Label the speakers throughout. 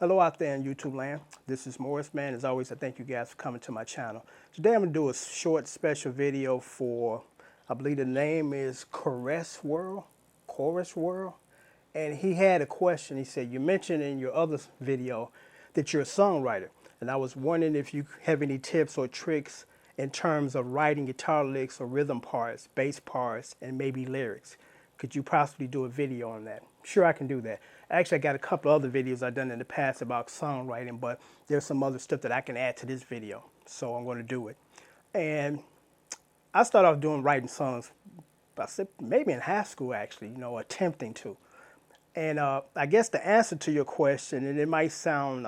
Speaker 1: Hello out there in YouTube land. This is Morris, man. As always, I thank you guys for coming to my channel. Today I'm going to do a short special video for, I believe the name is Chorus World. And he had a question. He said, you mentioned in your other video that you're a songwriter. And I was wondering if you have any tips or tricks in terms of writing guitar licks or rhythm parts, bass parts, and maybe lyrics. Could you possibly do a video on that? Sure, I can do that. Actually, I got a couple other videos I've done in the past about songwriting, but there's some other stuff that I can add to this video. So I'm going to do it. And I started off writing songs, I said maybe in high school actually, attempting to. And I guess the answer to your question, and it might sound,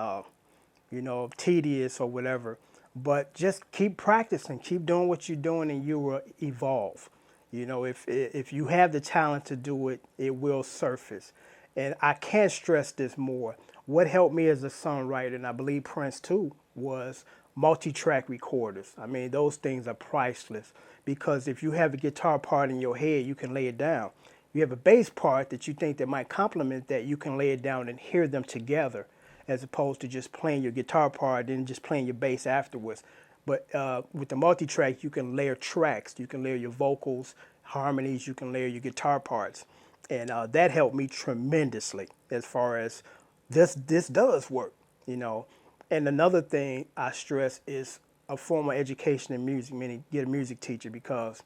Speaker 1: tedious or whatever, but just keep practicing, keep doing what you're doing, and you will evolve. If you have the talent to do it, it will surface. And I can't stress this more. What helped me as a songwriter, and I believe Prince too, was multi-track recorders. I mean, those things are priceless because if you have a guitar part in your head, you can lay it down. You have a bass part that you think that might complement that, you can lay it down and hear them together as opposed to just playing your guitar part and just playing your bass afterwards. But with the multi-track, you can layer tracks. You can layer your vocals, harmonies, you can layer your guitar parts. And that helped me tremendously as far as this does work, And another thing I stress is a formal education in music, meaning get a music teacher, because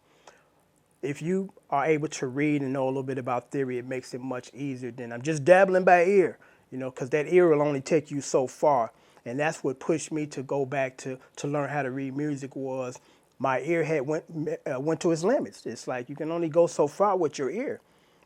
Speaker 1: if you are able to read and know a little bit about theory, it makes it much easier than I'm just dabbling by ear, because that ear will only take you so far. And that's what pushed me to go back to learn how to read music was my ear had went to its limits. It's like you can only go so far with your ear.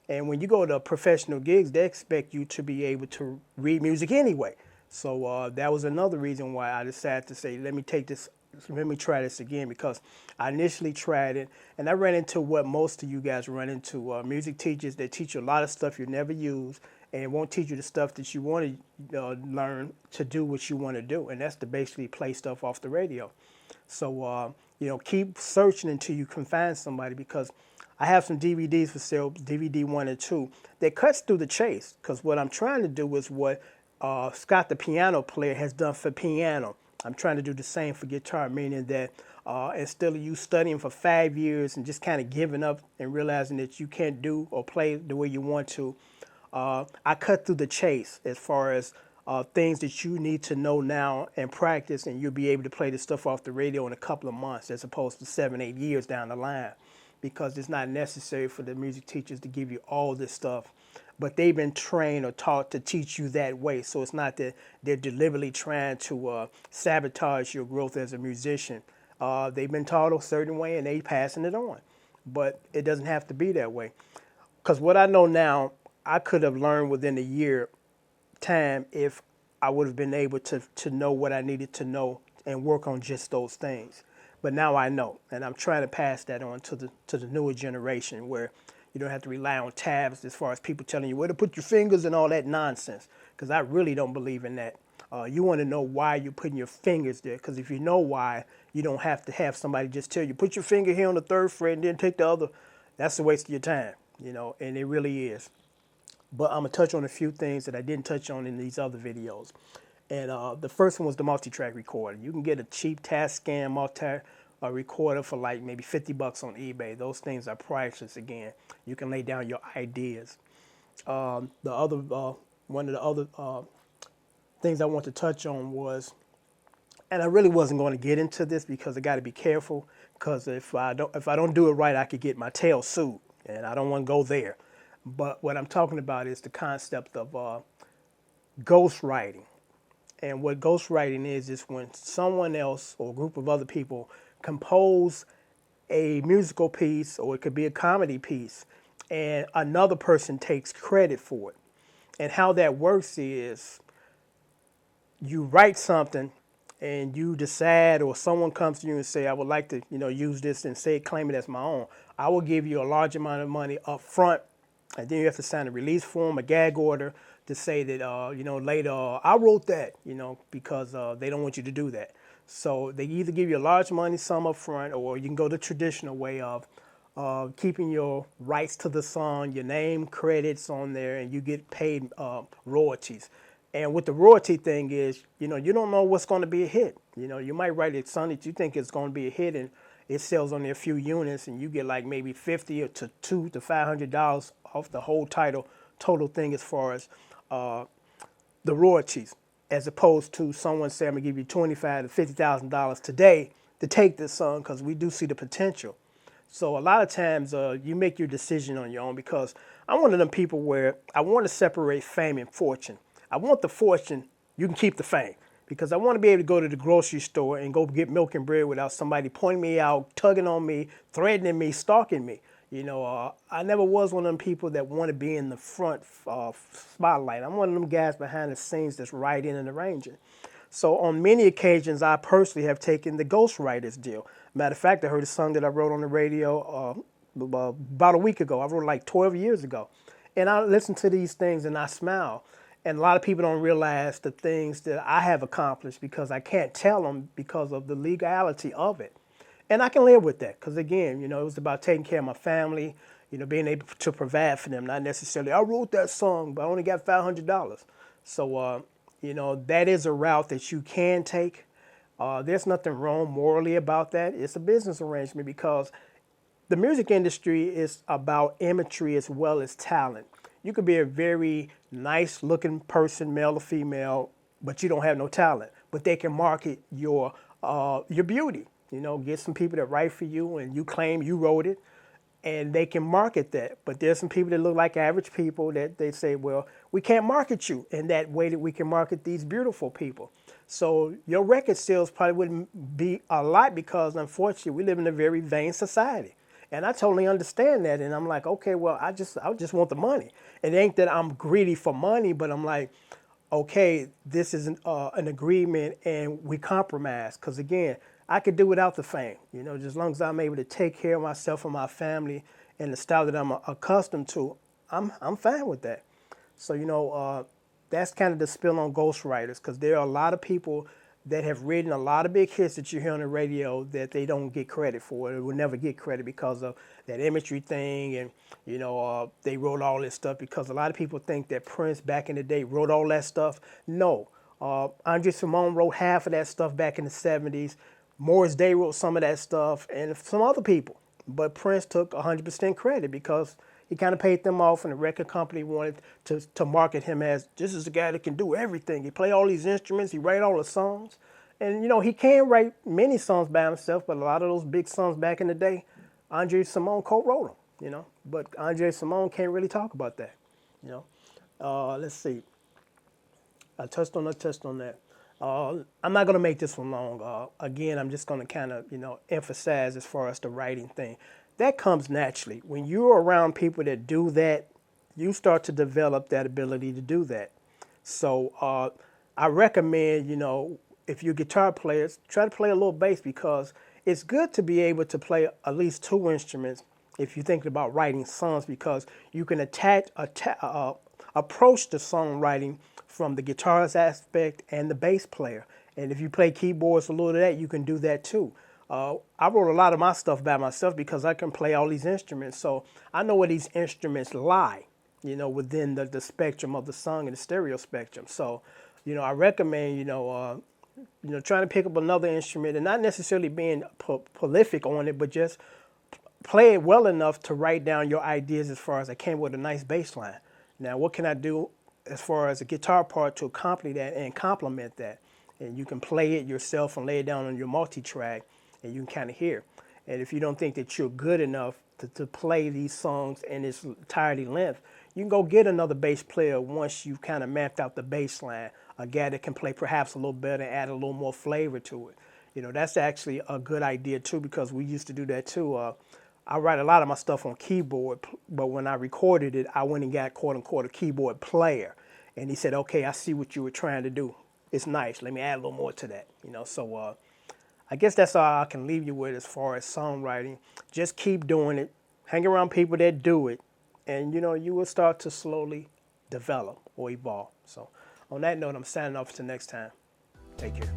Speaker 1: And when you go to professional gigs, they expect you to be able to read music anyway. So that was another reason why I decided to say, let me try this again, because I initially tried it and I ran into what most of you guys run into, music teachers that teach you a lot of stuff you never use and won't teach you the stuff that you want to learn to do what you want to do. And that's to basically play stuff off the radio. So, keep searching until you can find somebody, because I have some DVDs for sale, DVD 1 and 2, that cuts through the chase, because what I'm trying to do is what Scott the piano player has done for piano. I'm trying to do the same for guitar, meaning that instead of you studying for 5 years and just kind of giving up and realizing that you can't do or play the way you want to, I cut through the chase as far as things that you need to know now and practice, and you'll be able to play this stuff off the radio in a couple of months as opposed to 7, 8 years down the line, because it's not necessary for the music teachers to give you all this stuff. But they've been trained or taught to teach you that way. So it's not that they're deliberately trying to sabotage your growth as a musician. They've been taught a certain way and they passing it on. But it doesn't have to be that way. Because what I know now, I could have learned within a year time if I would have been able to know what I needed to know and work on just those things. But now I know, and I'm trying to pass that on to the newer generation, where you don't have to rely on tabs as far as people telling you where to put your fingers and all that nonsense, because I really don't believe in that. You want to know why you're putting your fingers there, because if you know why, you don't have to have somebody just tell you, put your finger here on the 3rd fret and then take the other. That's a waste of your time, and it really is. But I'm going to touch on a few things that I didn't touch on in these other videos. And the first one was the multi-track recorder. You can get a cheap Tascam recorder for like maybe $50 on eBay. Those things are priceless. Again, you can lay down your ideas. One of the other things I want to touch on was, and I really wasn't going to get into this because I got to be careful, because if I don't do it right, I could get my tail sued, and I don't want to go there. But what I'm talking about is the concept of ghostwriting. And what ghostwriting is when someone else or a group of other people compose a musical piece, or it could be a comedy piece, and another person takes credit for it. And how that works is you write something and you decide, or someone comes to you and say, I would like to, use this and claim it as my own. I will give you a large amount of money up front, and then you have to sign a release form, a gag order, to say that, later, I wrote that, because they don't want you to do that. So they either give you a large money sum up front, or you can go the traditional way of keeping your rights to the song, your name, credits on there, and you get paid royalties. And with the royalty thing is, you know, you don't know what's going to be a hit. You know, you might write a song that you think is going to be a hit, and it sells only a few units, and you get like maybe $50 to $200 to $500 off the whole total thing as far as the royalties, as opposed to someone saying, I'm gonna give you $25,000 to $50,000 today to take this song, because we do see the potential. So a lot of times you make your decision on your own, because I'm one of them people where I want to separate fame and fortune. I want the fortune, you can keep the fame, because I want to be able to go to the grocery store and go get milk and bread without somebody pointing me out, tugging on me, threatening me, stalking me. You know, I never was one of them people that want to be in the front spotlight. I'm one of them guys behind the scenes that's writing and arranging. So on many occasions, I personally have taken the ghostwriter's deal. Matter of fact, I heard a song that I wrote on the radio about a week ago. I wrote it like 12 years ago. And I listen to these things and I smile. And a lot of people don't realize the things that I have accomplished, because I can't tell them because of the legality of it. And I can live with that, because again, you know, it was about taking care of my family, you know, being able to provide for them, not necessarily, I wrote that song, but I only got $500. So, you know, that is a route that you can take. There's nothing wrong morally about that. It's a business arrangement, because the music industry is about imagery as well as talent. You could be a very nice looking person, male or female, but you don't have no talent. But they can market your beauty. You know, get some people that write for you and you claim you wrote it, and they can market that. But there's some people that look like average people that they say, well, we can't market you in that way that we can market these beautiful people. So your record sales probably wouldn't be a lot, because unfortunately we live in a very vain society. And I totally understand that. And I'm like, okay, well, I just want the money. It ain't that I'm greedy for money, but I'm like, okay, this is an agreement and we compromise. Because again, I could do without the fame, you know, just as long as I'm able to take care of myself and my family in the style that I'm accustomed to, I'm fine with that. So, you know, that's kind of the spill on ghostwriters, because there are a lot of people that have written a lot of big hits that you hear on the radio that they don't get credit for. They will never get credit because of that imagery thing. And, you know, they wrote all this stuff because a lot of people think that Prince back in the day wrote all that stuff. No. Andre Simone wrote half of that stuff back in the 70s. Morris Day wrote some of that stuff, and some other people. But Prince took 100% credit, because he kind of paid them off, and the record company wanted to market him as, this is the guy that can do everything. He play all these instruments, he write all the songs. And, you know, he can write many songs by himself, but a lot of those big songs back in the day, Andre Simone co-wrote them, you know. But Andre Simone can't really talk about that, you know. Let's see. I touched on that. I'm not going to make this one long. Again, I'm just going to kind of, you know, emphasize as far as the writing thing. That comes naturally. When you're around people that do that, you start to develop that ability to do that. So I recommend, you know, if you're guitar players, try to play a little bass, because it's good to be able to play at least two instruments if you're thinking about writing songs, because you can approach the songwriting from the guitarist aspect and the bass player. And if you play keyboards, a little of that, you can do that too. I wrote a lot of my stuff by myself because I can play all these instruments. So I know where these instruments lie, you know, within the spectrum of the song and the stereo spectrum. So, you know, I recommend, you know, trying to pick up another instrument and not necessarily being prolific on it, but just play it well enough to write down your ideas as far as I came with a nice bass line. Now, what can I do as far as a guitar part to accompany that and complement that? And you can play it yourself and lay it down on your multi-track, and you can kind of hear. And if you don't think that you're good enough to play these songs in its entirety length, you can go get another bass player once you've kind of mapped out the bass line, a guy that can play perhaps a little better and add a little more flavor to it. You know, that's actually a good idea too, because we used to do that too. I write a lot of my stuff on keyboard, but when I recorded it, I went and got quote unquote a keyboard player. And he said, okay, I see what you were trying to do. It's nice. Let me add a little more to that. You know, so I guess that's all I can leave you with as far as songwriting. Just keep doing it. Hang around people that do it. And, you know, you will start to slowly develop or evolve. So on that note, I'm signing off until next time. Take care.